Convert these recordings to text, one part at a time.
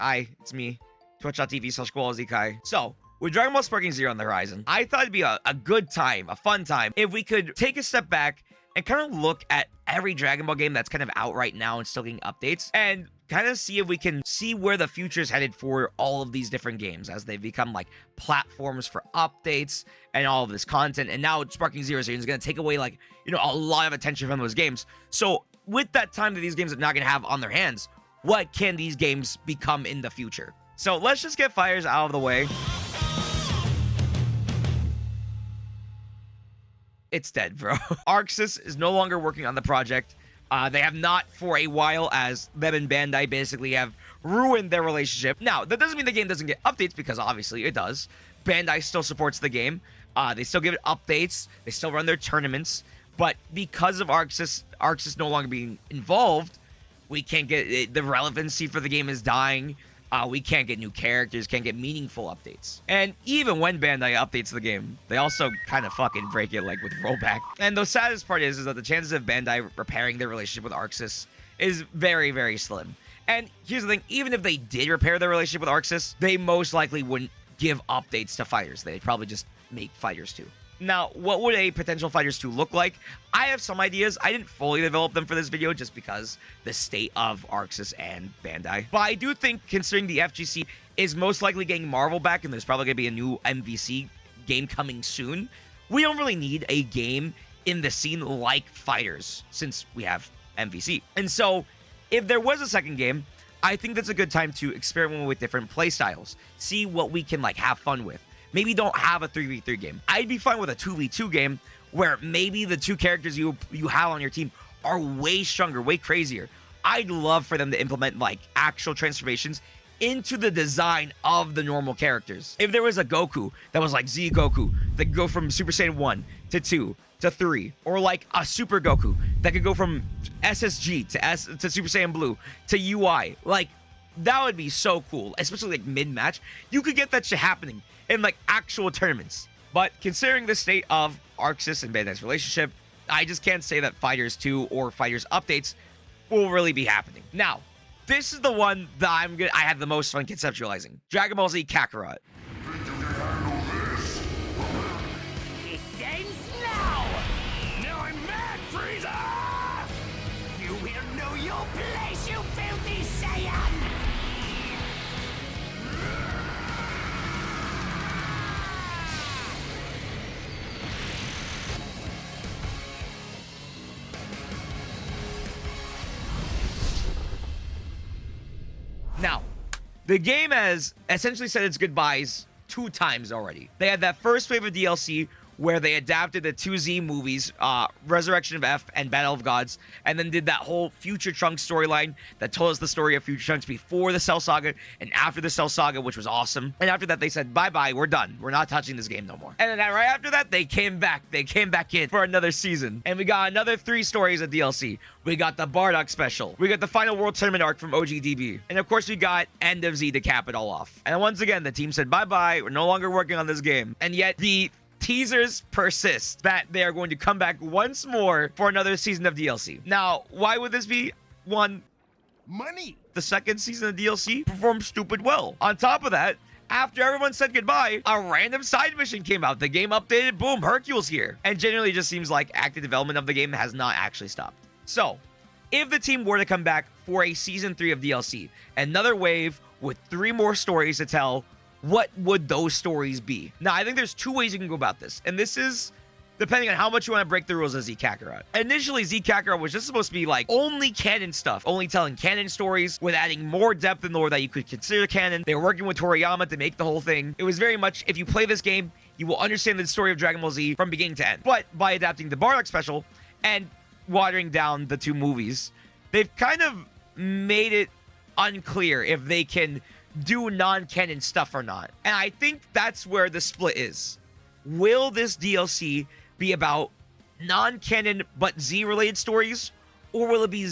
Hi, it's me, twitch.tv/KowalZkai. So, with Dragon Ball Sparking Zero on the horizon, I thought it'd be a good time, a fun time, if we could take a step back and kind of look at every Dragon Ball game that's kind of out right now and still getting updates, and kind of see if we can see where the future is headed for all of these different games as they become like platforms for updates and all of this content. And now Sparking Zero is going to take away like, you know, a lot of attention from those games. So with that time that these games are not going to have on their hands, what can these games become in the future? So let's just get FighterZ out of the way. It's dead, bro. ArcSys is no longer working on the project. They have not for a while, as them and Bandai basically have ruined their relationship. Now, that doesn't mean the game doesn't get updates, because obviously it does. Bandai still supports the game. They still give it updates. They still run their tournaments. But because of ArcSys no longer being involved, we can't get it, the relevancy for the game is dying. We can't get new characters, can't get meaningful updates. And even when Bandai updates the game, they also kind of fucking break it, like with rollback. And the saddest part is that the chances of Bandai repairing their relationship with ArcSys is very, very slim. And here's the thing, even if they did repair their relationship with ArcSys, they most likely wouldn't give updates to FighterZ. They'd probably just make FighterZ 2. Now, what would a potential FighterZ 2 look like? I have some ideas. I didn't fully develop them for this video just because the state of ArcSys and Bandai. But I do think, considering the FGC is most likely getting Marvel back and there's probably going to be a new MVC game coming soon, we don't really need a game in the scene like FighterZ since we have MVC. And so, if there was a second game, I think that's a good time to experiment with different playstyles. See what we can like have fun with. Maybe don't have a 3v3 game. I'd be fine with a 2v2 game where maybe the two characters you have on your team are way stronger, way crazier. I'd love for them to implement like actual transformations into the design of the normal characters. If there was a Goku that was like Z Goku that could go from Super Saiyan 1 to 2 to 3, or like a Super Goku that could go from SSG to Super Saiyan Blue to UI, like that would be so cool, especially like mid-match. You could get that shit happening in like actual tournaments. But considering the state of ArcSys and Bandai's relationship, I just can't say that FighterZ 2 or FighterZ updates will really be happening. Now, this is the one that I had the most fun conceptualizing. Dragon Ball Z Kakarot. It ends now! Now I'm mad, Frieza! You will know your place, you filthy Saiyan! Now, the game has essentially said its goodbyes 2 times already. They had that first wave of DLC where they adapted the 2Z movies, Resurrection of F and Battle of Gods, and then did that whole Future Trunks storyline that told us the story of Future Trunks before the Cell Saga and after the Cell Saga, which was awesome. And after that, they said, bye-bye, we're done. We're not touching this game no more. And then right after that, they came back. They came back in for another season. And we got another 3 stories of DLC. We got the Bardock special. We got the final World Tournament arc from OGDB. And of course, we got End of Z to cap it all off. And once again, the team said, bye-bye, we're no longer working on this game. And yet, the teasers persist that they are going to come back once more for another season of DLC. Now, why would this be? One, Money! the second season of DLC performed stupid well. On top of that, after everyone said goodbye, a random side mission came out. The game updated, boom, Hercule's here. And generally just seems like active development of the game has not actually stopped. So, if the team were to come back for a season 3 of DLC, another wave with 3 more stories to tell, what would those stories be? Now, I think there's 2 ways you can go about this. And this is depending on how much you want to break the rules of Z Kakarot. Initially, Z Kakarot was just supposed to be like only canon stuff, only telling canon stories with adding more depth in lore that you could consider canon. They were working with Toriyama to make the whole thing. It was very much, if you play this game, you will understand the story of Dragon Ball Z from beginning to end. But by adapting the Bardock special and watering down the 2 movies, they've kind of made it unclear if they can do non-canon stuff or not. And I think that's where the split is. Will this DLC be about non-canon but Z-related stories, or will it be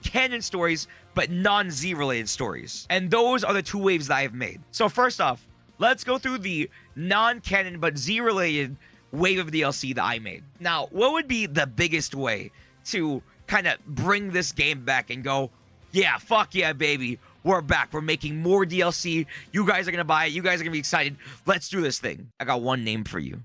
canon stories but non-Z related stories? And those are the 2 waves that I have made. So first off, let's go through the non-canon but Z-related wave of DLC that I made. Now, what would be the biggest way to kind of bring this game back and go, yeah, fuck yeah, baby, we're back. We're making more DLC. You guys are gonna buy it. You guys are gonna be excited. Let's do this thing. I got one name for you.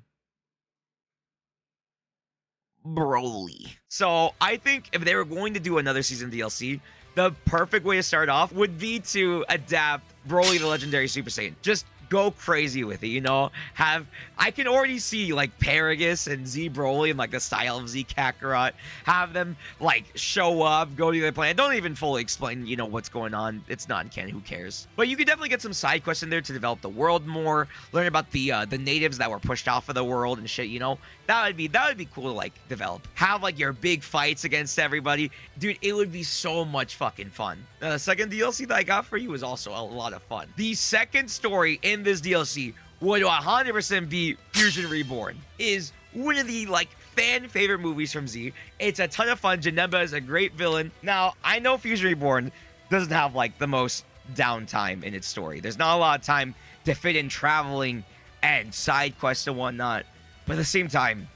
Broly. So I think if they were going to do another season DLC, the perfect way to start off would be to adapt Broly the Legendary Super Saiyan. Just go crazy with it, you know? I can already see like Paragus and Z Broly and like the style of Z Kakarot, have them like show up, go to their planet. Don't even fully explain, you know, what's going on. It's not in canon, who cares? But you could definitely get some side quests in there to develop the world more, learn about the natives that were pushed off of the world and shit, you know? That would be cool to like develop. Have like your big fights against everybody. Dude, it would be so much fucking fun. Now, the second DLC that I got for you is also a lot of fun. The second story in this DLC would 100% be Fusion Reborn. Is one of the like fan favorite movies from Z. It's a ton of fun. Janemba is a great villain. Now, I know Fusion Reborn doesn't have like the most downtime in its story. There's not a lot of time to fit in traveling and side quests and whatnot. But at the same time,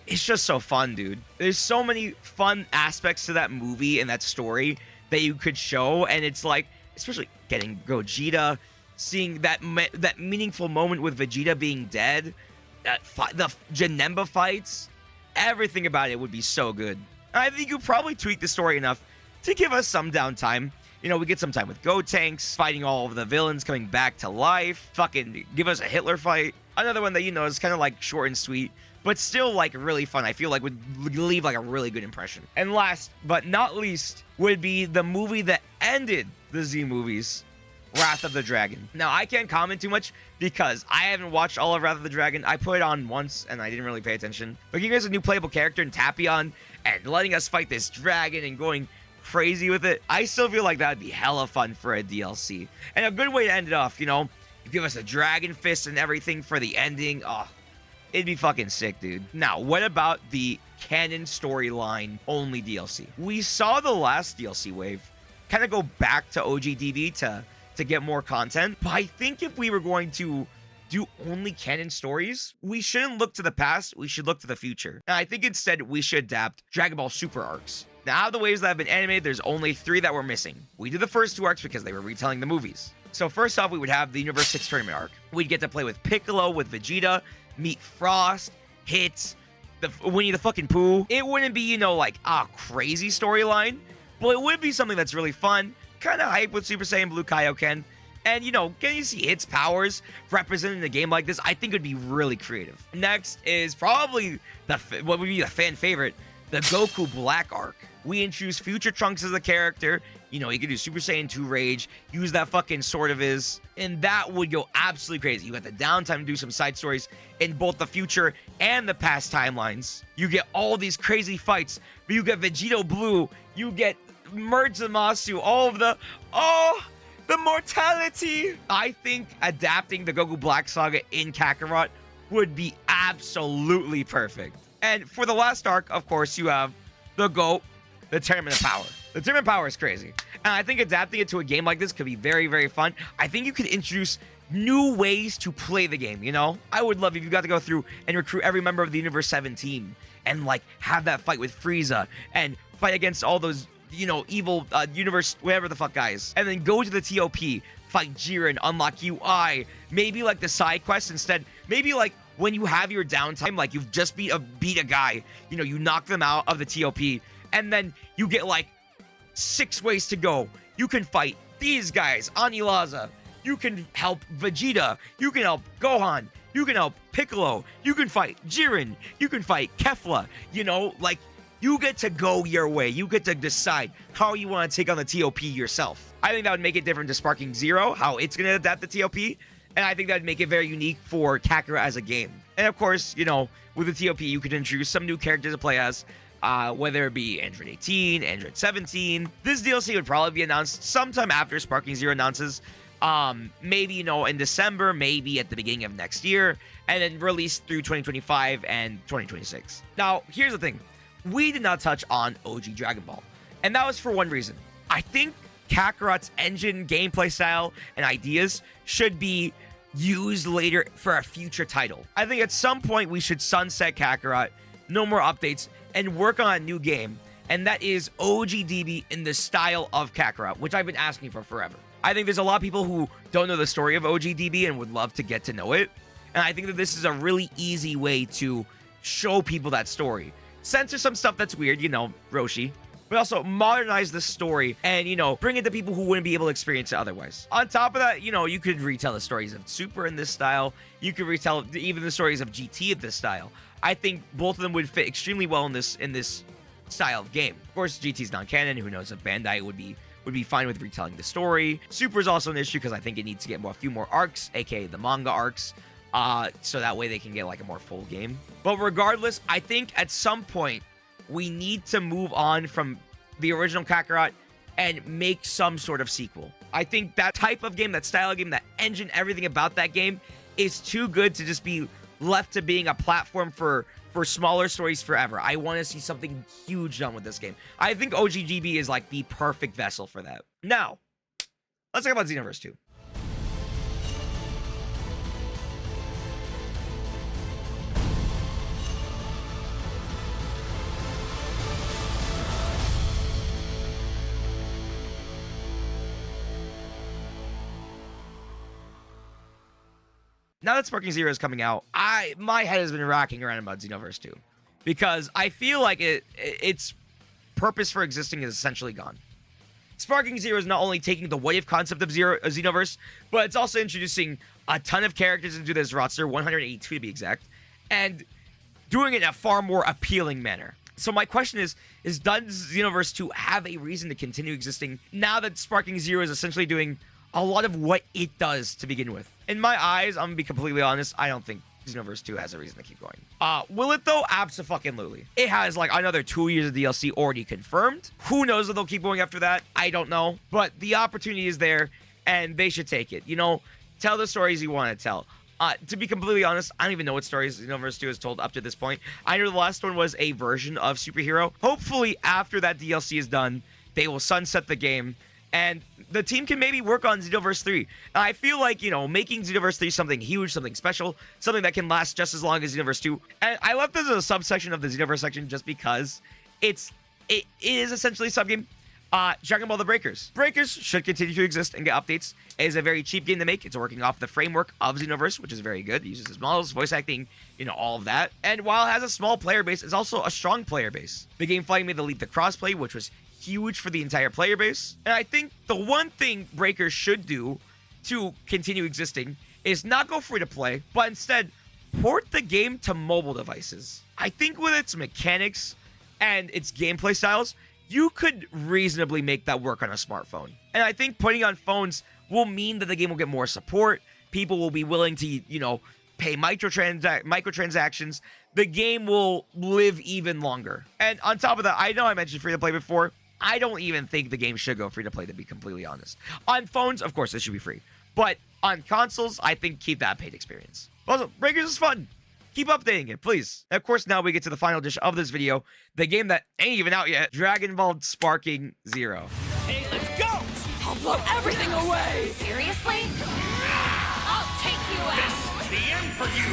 it's just so fun, dude. There's so many fun aspects to that movie and that story that you could show. And it's like, especially getting Gogeta, seeing that meaningful moment with Vegeta being dead, the Janemba fights, everything about it would be so good. And I think you probably tweak the story enough to give us some downtime. You know, we get some time with Gotenks, fighting all of the villains coming back to life. Fucking give us a Hitler fight. Another one that, you know, is kind of like short and sweet, but still like really fun. I feel like would leave like a really good impression. And last but not least would be the movie that ended the Z movies, Wrath of the Dragon. Now, I can't comment too much because I haven't watched all of Wrath of the Dragon. I put it on once and I didn't really pay attention. But giving us a new playable character in Tapion and letting us fight this dragon and going crazy with it, I still feel like that would be hella fun for a DLC. And a good way to end it off, you know, you give us a dragon fist and everything for the ending. Oh, it'd be fucking sick, dude. Now, what about the canon storyline only DLC? We saw the last DLC wave kind of go back to OGDB to get more content. But I think if we were going to do only canon stories, we shouldn't look to the past, we should look to the future. And I think instead we should adapt Dragon Ball Super arcs. Now, out of the waves that have been animated, there's only 3 that were missing. We did the first 2 arcs because they were retelling the movies. So first off, we would have the Universe 6 tournament arc. We'd get to play with Piccolo, with Vegeta, meet Frost, Hits, Winnie the fucking Pooh. It wouldn't be, you know, like a crazy storyline, but it would be something that's really fun, kind of hype with Super Saiyan Blue Kaioken. And, you know, getting to see Hit's powers represented in a game like this, I think would be really creative. Next is probably what would be the fan favorite, the Goku Black arc. We introduce future Trunks as a character. You know, he could do Super Saiyan 2 Rage, use that fucking sword of his, and that would go absolutely crazy. You got the downtime to do some side stories in both the future and the past timelines. You get all these crazy fights, but you get Vegito Blue, you get Merge Zamasu, all of the mortality. I think adapting the Goku Black saga in Kakarot would be absolutely perfect. And for the last arc, of course, you have the GOAT, the Tournament of Power. The Tournament of Power is crazy. And I think adapting it to a game like this could be very, very fun. I think you could introduce new ways to play the game, you know? I would love if you got to go through and recruit every member of the Universe 7 team and, like, have that fight with Frieza and fight against all those, you know, evil Universe, whatever the fuck guys. And then go to the TOP, fight Jiren, unlock UI, maybe, like, the side quests instead. Maybe, like, when you have your downtime, like, you've just beat a guy, you know, you knock them out of the TOP, and then you get, like, 6 ways to go. You can fight these guys, Anilaza. You can help Vegeta. You can help Gohan. You can help Piccolo. You can fight Jiren. You can fight Kefla. You know, like, you get to go your way. You get to decide how you want to take on the TOP yourself. I think that would make it different to Sparking Zero, how it's going to adapt the TOP. And I think that would make it very unique for Kakarot as a game. And of course, you know, with the TOP, you could introduce some new characters to play as, whether it be Android 18, Android 17. This DLC would probably be announced sometime after Sparking Zero announces. Maybe, you know, in December, maybe at the beginning of next year, and then released through 2025 and 2026. Now, here's the thing. We did not touch on OG Dragon Ball. And that was for one reason. I think Kakarot's engine, gameplay style, and ideas should be used later for a future title. I think at some point we should sunset Kakarot, no more updates, and work on a new game. And that is OGDB in the style of Kakarot, which I've been asking for forever. I think there's a lot of people who don't know the story of OGDB and would love to get to know it. And I think that this is a really easy way to show people that story. Censor some stuff that's weird, you know, Roshi, but also modernize the story and, you know, bring it to people who wouldn't be able to experience it otherwise. On top of that, you know, you could retell the stories of Super in this style. You could retell even the stories of GT in this style. I think both of them would fit extremely well in this style of game. Of course, GT's non-canon. Who knows if Bandai would be fine with retelling the story. Super is also an issue because I think it needs to get a few more arcs, aka the manga arcs, so that way they can get like a more full game. But regardless, I think at some point we need to move on from the original Kakarot and make some sort of sequel. I think that type of game, that style of game, that engine, everything about that game is too good to just be left to being a platform for smaller stories forever. I want to see something huge done with this game. I think OGGB is like the perfect vessel for that. Now, let's talk about Xenoverse 2. Now that Sparking Zero is coming out, my head has been racking around about Xenoverse 2 because I feel like its purpose for existing is essentially gone. Sparking Zero is not only taking the what-if concept of Xenoverse, but it's also introducing a ton of characters into this roster, 182 to be exact, and doing it in a far more appealing manner. So my question is does Xenoverse 2 have a reason to continue existing now that Sparking Zero is essentially doing a lot of what it does to begin with? In my eyes, I'm gonna be completely honest, I don't think Xenoverse 2 has a reason to keep going. Will it though? Abso-fucking-lutely. It has like another 2 years of DLC already confirmed. Who knows if they'll keep going after that? I don't know. But the opportunity is there, and they should take it. You know, tell the stories you want to tell. To be completely honest, I don't even know what stories Xenoverse 2 has told up to this point. I know the last one was a version of Superhero. Hopefully, after that DLC is done, they will sunset the game, and the team can maybe work on Xenoverse 3. I feel like, you know, making Xenoverse 3 something huge, something special, something that can last just as long as Xenoverse 2. And I left this as a subsection of the Xenoverse section just because it is essentially a subgame. Dragon Ball The Breakers. Breakers should continue to exist and get updates. It is a very cheap game to make. It's working off the framework of Xenoverse, which is very good. It uses its models, voice acting, you know, all of that. And while it has a small player base, it's also a strong player base. The game finally made the leap to crossplay, which was huge for the entire player base. And I think the one thing Breakers should do to continue existing is not go free to play, but instead port the game to mobile devices. I think with its mechanics and its gameplay styles, you could reasonably make that work on a smartphone. And I think putting on phones will mean that the game will get more support. People will be willing to, you know, pay microtransactions. The game will live even longer. And on top of that, I know I mentioned free to play before. I don't even think the game should go free to play, to be completely honest. On phones, of course, it should be free. But on consoles, I think keep that paid experience. Also, Breakers is fun. Keep updating it, please. And of course, now we get to the final dish of this video, the game that ain't even out yet, Dragon Ball Sparking Zero. Hey, let's go! I'll blow everything away! Seriously? I'll take you out! This is the end for you!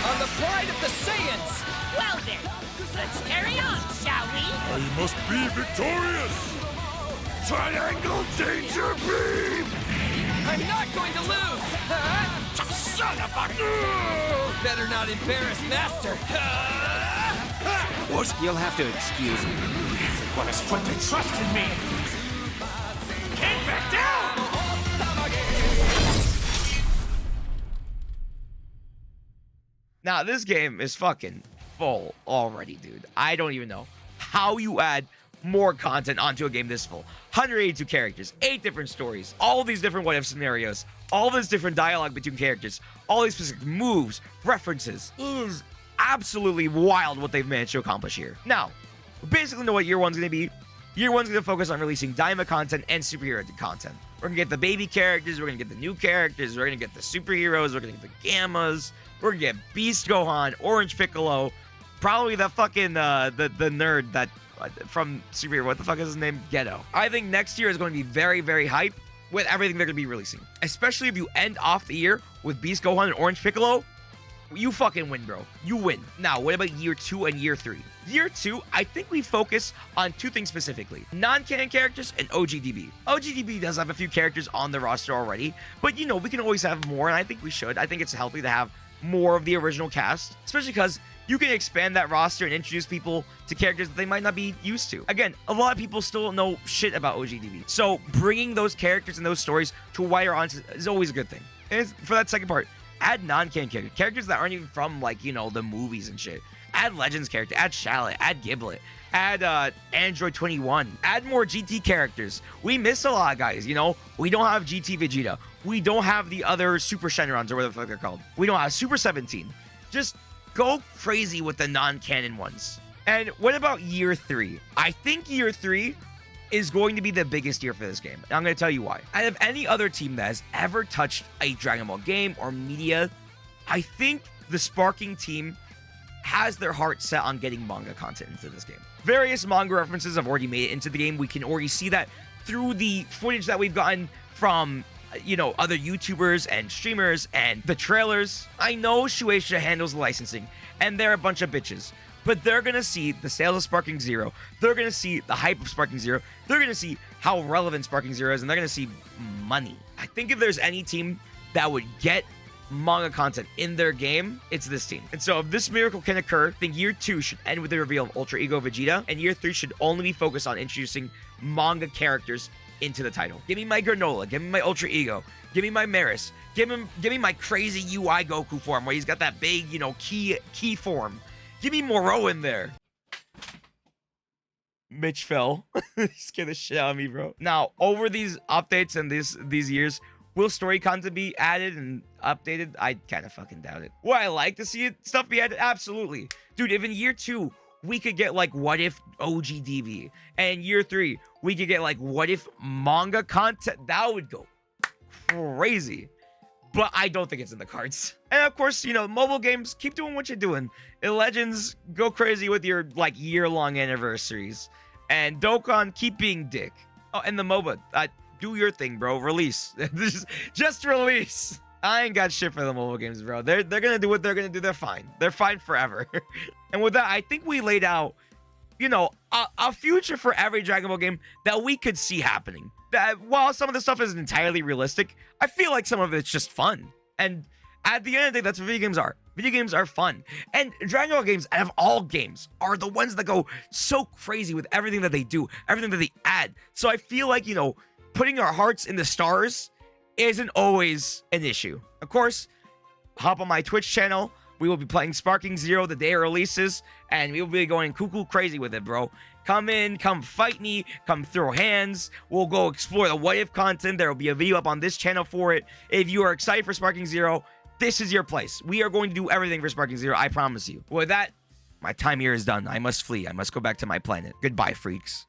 On the pride of the Saiyans! Well then, let's carry on, shall we? I must be victorious! Triangle Danger Beam! I'm not going to lose! Son of a... Better not embarrass Master! What? You'll have to excuse me. What has put the trust in me? Get back down! Now, this game is fucking full already, dude. I don't even know how you add more content onto a game this full. 182 characters, 8 different stories, all these different what-if scenarios, all this different dialogue between characters, all these specific moves, references. It is absolutely wild what they've managed to accomplish here. Now, we basically know what year one's going to be. Year one's going to focus on releasing Daima content and superhero content. We're going to get the baby characters, we're going to get the new characters, we're going to get the superheroes, we're going to get the Gammas, we're going to get Beast Gohan, Orange Piccolo, probably the fucking, the nerd that, from Superhero, what the fuck is his name? Ghetto. I think next year is going to be very, very hype with everything they're going to be releasing. Especially if you end off the year with Beast Gohan and Orange Piccolo. you fucking win, bro. You win. Now, what about year 2 and year 3? Year 2, I think we focus on 2 things specifically: non-canon characters and OGDB. OGDB does have a few characters on the roster already, but you know, we can always have more, and I think we should. I think it's healthy to have more of the original cast, especially because you can expand that roster and introduce people to characters that they might not be used to. Again, a lot of people still don't know shit about OGDB, so bringing those characters and those stories to a wider audience is always a good thing. And for that second part, add non-canon characters that aren't even from, like, you know, the movies and shit. Add Legends character, add Shallot, add Giblet, add Android 21, add more GT characters. We miss a lot, guys, you know? We don't have GT Vegeta. We don't have the other Super Shenrons, or whatever the fuck they're called. We don't have Super 17. Just go crazy with the non-canon ones. And what about year 3? I think year 3 is going to be the biggest year for this game. And I'm going to tell you why. Out of any other team that has ever touched a Dragon Ball game or media, I think the Sparking team has their heart set on getting manga content into this game. Various manga references have already made it into the game. We can already see that through the footage that we've gotten from, you know, other YouTubers and streamers and the trailers. I know Shueisha handles the licensing, and they're a bunch of bitches, but they're gonna see the sales of Sparking Zero. They're gonna see the hype of Sparking Zero. They're gonna see how relevant Sparking Zero is, and they're gonna see money. I think if there's any team that would get manga content in their game, it's this team. And so if this miracle can occur, I think year 2 should end with the reveal of Ultra Ego Vegeta, and year 3 should only be focused on introducing manga characters into the title. Give me my Granola, give me my Ultra Ego, give me my Maris, give me my crazy UI Goku form where he's got that big, you know, key form. Give me Moro in there. Mitch fell. He scared the shit out of me, bro. Now, over these updates and these years, will story content be added and updated? I kind of fucking doubt it. Would I like to see stuff be added? Absolutely. Dude, if in year 2, we could get, like, what if OGDB, and year 3, we could get, like, what if manga content, that would go crazy. But I don't think it's in the cards. And of course, you know, mobile games, keep doing what you're doing. In Legends, go crazy with your, like, year-long anniversaries. And Dokkan, keep being dick. Oh, and the MOBA, do your thing, bro. Release. just release. I ain't got shit for the mobile games, bro. They're gonna do what they're gonna do. They're fine. They're fine forever. And with that, I think we laid out, you know, a future for every Dragon Ball game that we could see happening. That while some of the stuff isn't entirely realistic, I feel like some of it's just fun. And at the end of the day, that's what video games are. Video games are fun. And Dragon Ball games, out of all games, are the ones that go so crazy with everything that they do, everything that they add. So I feel like, you know, putting our hearts in the stars isn't always an issue. Of course, hop on my Twitch channel. We will be playing Sparking Zero the day it releases, and we will be going cuckoo crazy with it, bro. Come in, come fight me, come throw hands. We'll go explore the what if content. There will be a video up on this channel for it. If you are excited for Sparking Zero, this is your place. We are going to do everything for Sparking Zero, I promise you. With that, my time here is done. I must flee. I must go back to my planet. Goodbye, freaks.